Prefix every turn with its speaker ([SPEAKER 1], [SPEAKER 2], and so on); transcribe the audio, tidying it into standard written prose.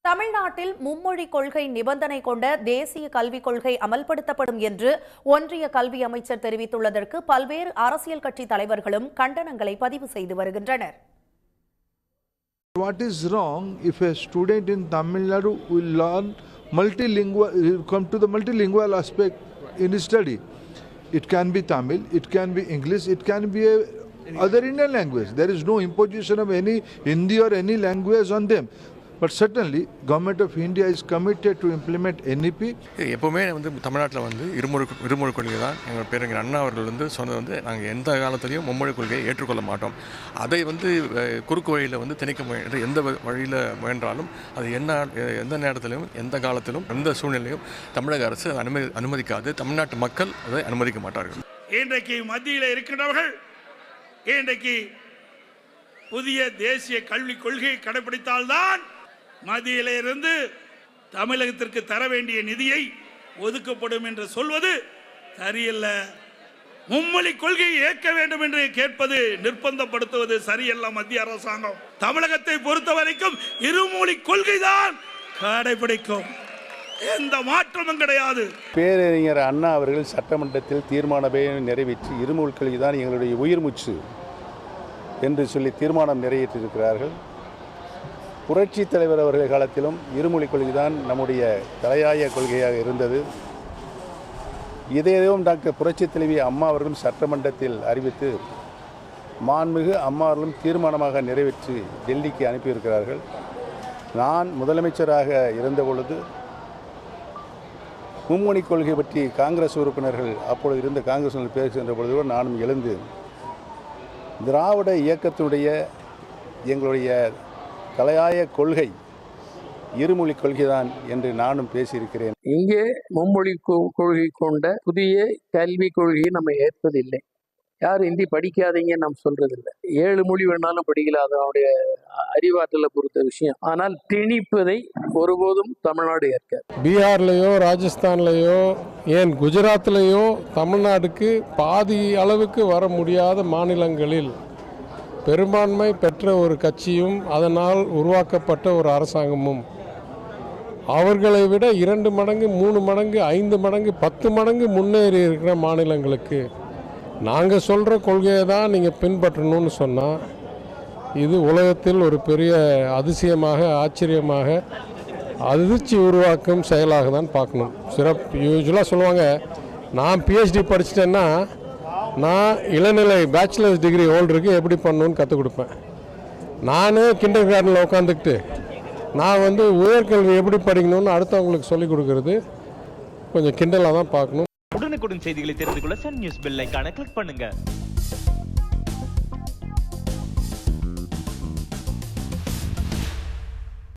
[SPEAKER 1] தமிழ்நாட்டில் மும்மொழி கொள்கை நிபந்தனை கொண்ட தேசிய கல்விக் கொள்கை அமல்படுத்தப்படும் என்று ஒன்றிய கல்வி அமைச்சர் தெரிவித்துள்ளதற்கு பல்வேறு அரசியல் கட்சி தலைவர்களும் கண்டனங்களை பதிவு செய்து வருகின்றனர்.
[SPEAKER 2] What is wrong if a student in Tamil Nadu will learn multilingual, come to the multilingual aspect in his study? It can be Tamil, it can be English, it can be other Indian language. There is no imposition of any Hindi or any language on them. But certainly, Government of India is committed to implement NEP.
[SPEAKER 3] எப்போவுமே தமிழ்நாட்டில் இருமொழி கொள்கை தான் எங்கள் பேரறிஞர் அண்ணா அவர்கள் சொன்னது நாங்கள் எந்த காலத்திலையும் மும்மொழி கொள்கையை ஏற்றுக்கொள்ள மாட்டோம். அதை குறுக்கு வழியில் திணிக்க முயன்ற எந்த வழியில் முயன்றாலும் அது எந்த நேரத்திலும் எந்த காலத்திலும் எந்த சூழ்நிலையும் தமிழக அரசு அனுமதிக்காது. தமிழ்நாட்டு மக்கள் அதை அனுமதிக்க மாட்டார்கள்.
[SPEAKER 4] இன்றைக்கு மத்தியில் இருக்கின்றவர்கள் இன்றைக்கு புதிய தேசிய கல்விக் கொள்கையை கடைபிடித்தால்தான் மத்தியிலிருந்து தமிழகத்திற்கு தர வேண்டிய நிதியை ஒதுக்கப்படும் என்று சொல்வது சரியல்ல. மும்மொழி கொள்கையை ஏற்க வேண்டும் என்று கேட்பது, நிர்பந்தப்படுத்துவது சரியல்ல. மத்திய அரசாங்கம் தமிழகத்தை பொறுத்த வரைக்கும் இருமொழி கொள்கைதான் கடைபிடிக்கும், எந்த மாற்றமும் கிடையாது.
[SPEAKER 5] பேரறிஞர் அண்ணா அவர்கள் சட்டமன்றத்தில் தீர்மானமே நிறைவேற்றி இருமொழி கொள்கை தான் எங்களுடைய உயிர் மூச்சு என்று சொல்லி தீர்மானம் நிறைவேற்றியிருக்கிறார்கள். புரட்சி தலைவர் அவர்கள் காலத்திலும் இருமொழி கொள்கை தான் நம்முடைய தலையாய கொள்கையாக இருந்தது. இதையும் டாக்டர் புரட்சி தலைவி அம்மா அவர்களும் சட்டமன்றத்தில் அறிவித்து மாண்புமிகு அம்மா அவர்களும் தீர்மானமாக நிறைவேற்றி டெல்லிக்கு அனுப்பியிருக்கிறார்கள். நான் முதலமைச்சராக இருந்த பொழுது மும்மொழி கொள்கை பற்றி காங்கிரஸ் உறுப்பினர்கள் அப்பொழுது இருந்த காங்கிரஸ் பேசுகின்ற பொழுது நானும் எழுந்து திராவிட இயக்கத்தினுடைய எங்களுடைய தலையாய கொள்கை இருமொழி கொள்கைதான் என்று நானும் பேசியிருக்கிறேன்.
[SPEAKER 6] இங்கே மும்மொழி கொள்கை கொண்ட புதிய கல்விக் கொள்கையை நம்ம ஏற்பதில்லை. யார் ஹிந்தி படிக்காதீங்கன்னு நம்ம சொல்றதில்லை. 7 மொழி வேணாலும் படிக்கல, அதனுடைய அறிவாற்றலை பொறுத்த விஷயம். ஆனால் திணிப்பதை ஒருபோதும் தமிழ்நாடு ஏற்க.
[SPEAKER 7] பீகார்லேயோ ராஜஸ்தான்லேயோ ஏன் குஜராத்லேயோ தமிழ்நாடுக்கு பாதி அளவுக்கு வர முடியாத மாநிலங்களில் பெரும்பான்மை பெற்ற ஒரு கட்சியும் அதனால் உருவாக்கப்பட்ட ஒரு அரசாங்கமும் அவர்களை விட 2 மடங்கு 3 மடங்கு 5 மடங்கு 10 மடங்கு முன்னேறி இருக்கிற மாநிலங்களுக்கு நாங்கள் சொல்கிற கொள்கையை தான் நீங்கள் பின்பற்றணும்னு சொன்னால் இது உலகத்தில் ஒரு பெரிய அதிசயமாக ஆச்சரியமாக அதிர்ச்சி உருவாக்கும் செயலாக தான் பார்க்கணும். யூஸ்வலாக சொல்லுவாங்க, நான் பிஹெச்டி படிச்சிட்டேன்னா நான் இளநிலை பேச்சுலர்ஸ் டிகிரி ஹோல்டருக்கு எப்படி பண்ணணுன்னு கற்றுக் கொடுப்பேன். நானே கிண்டர் கார்டனில் உட்காந்துக்கிட்டு நான் உயர்கல்வி எப்படி படிக்கணும்னு அடுத்தவங்களுக்கு சொல்லிக் கொடுக்கறது கொஞ்சம் கிண்டலாக தான் பார்க்கணும்.
[SPEAKER 8] உடனுக்குடன் செய்திகளை தெரிந்து கொள்ள சன் நியூஸ் பெல் ஐகானை கிளிக் பண்ணுங்க.